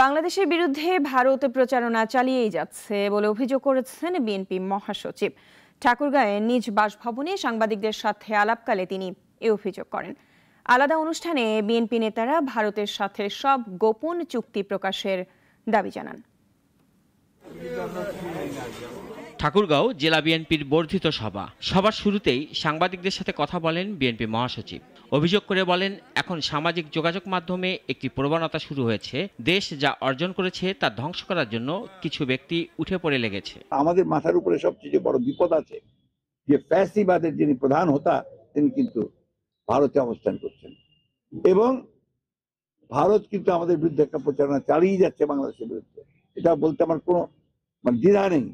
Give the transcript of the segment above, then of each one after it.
বাংলাদেশের বিরুদ্ধে ভারত প্রচারণা চালিয়েই যাচ্ছে বলে অভিযোগ করেছেন বিএনপি মহাসচিব। ঠাকুরগাঁয়ে নিজ বাসভবনে সাংবাদিকদের সাথে আলাপকালে তিনি এ অভিযোগ করেন। আলাদা অনুষ্ঠানে বিএনপি নেতারা ভারতের সাথে সব গোপন চুক্তি প্রকাশের দাবি জানান। ঠাকুরগাঁও জেলা বিএনপির বর্ধিত সভার শুরুতেই সাংবাদিকদের সাথে কথা বলেন বিএনপি মহাসচিব। অভিযোগ করে বলেন, এখন সামাজিক যোগাযোগ মাধ্যমে একটি প্রবণতা শুরু হয়েছে। দেশ যা অর্জন করেছে তা ধ্বংস করার জন্য কিছু ব্যক্তি উঠে পড়ে লেগেছে। আমাদের মাথার উপরে সবচেয়ে বড় বিপদ আছে যে ফ্যাসিবাদের যিনি প্রধান হোতা তিনি কিন্তু ভারতে অবস্থান করছেন এবং ভারত কিন্তু আমাদের বিরুদ্ধে একটা প্রচারণা চালিয়ে যাচ্ছে বাংলাদেশের বিরুদ্ধে। এটা বলতে আমার কোনো দ্বিধা নেই,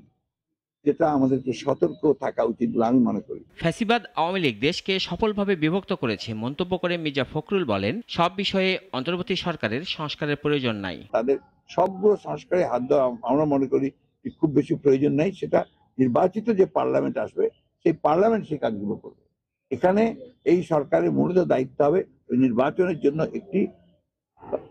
যেটা আমাদেরকে সতর্ক থাকা উচিত বলে আমি মনে করি। ফ্যাসিবাদ আওয়ামী লীগ দেশকে সফলভাবে বিভক্ত করেছে মন্তব্য করে মির্জা ফখরুল বলেন, সব বিষয়ে অন্তর্বর্তী সরকারের সংস্কারের প্রয়োজন নাই। তাদের সবগুলো সংস্কারে হাত দেওয়া আমরা মনে করি খুব বেশি প্রয়োজন নাই। সেটা নির্বাচিত যে পার্লামেন্ট আসবে সেই পার্লামেন্ট সেই কাজগুলো করবে। এখানে এই সরকারের মূলত দায়িত্ব হবে নির্বাচনের জন্য একটি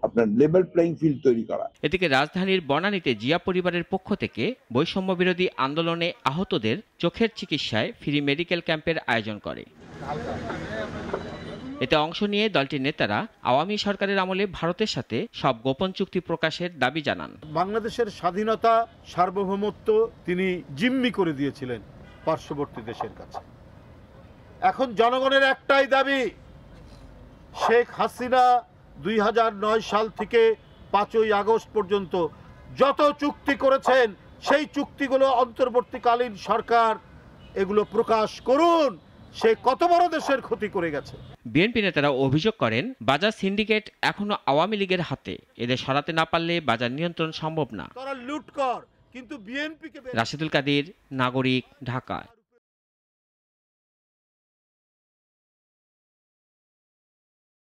আপনার লেভেল প্লেইং ফিল্ড তৈরি করা। এদিকে রাজধানীর বনানীতে জিয়া পরিবারের পক্ষ থেকে বৈষম্য বিরোধী আন্দোলনে আহতদের চোখের চিকিৎসায় ফ্রি মেডিকেল ক্যাম্পের আয়োজন করে। এতে অংশ নিয়ে দলটির নেতারা আওয়ামী সরকারের আমলে ভারতের সাথে সব গোপন চুক্তি প্রকাশের দাবি জানান। বাংলাদেশের স্বাধীনতা সার্বভৌমত্ব তিনি জিম্মি করে দিয়েছিলেন পার্শ্ববর্তী দেশের কাছে। এখন জনগণের একটাই দাবি, শেখ হাসিনা 2009 সাল থেকে 5ই আগস্ট পর্যন্ত যত চুক্তি করেছেন সেই চুক্তিগুলো অন্তর্বর্তীকালীন সরকার এগুলো প্রকাশ করুন। সে কত বড় দেশের ক্ষতি করে গেছে। বিএনপি নেতারা অভিযোগ করেন, বাজার সিন্ডিকেট এখনো আওয়ামী লীগের হাতে। এদের সরাতে না পারলে বাজার নিয়ন্ত্রণ সম্ভব না। তারা লুট কর, কিন্তু বিএনপিকে। রাশেদুল কাদির, নাগরিক, ঢাকা।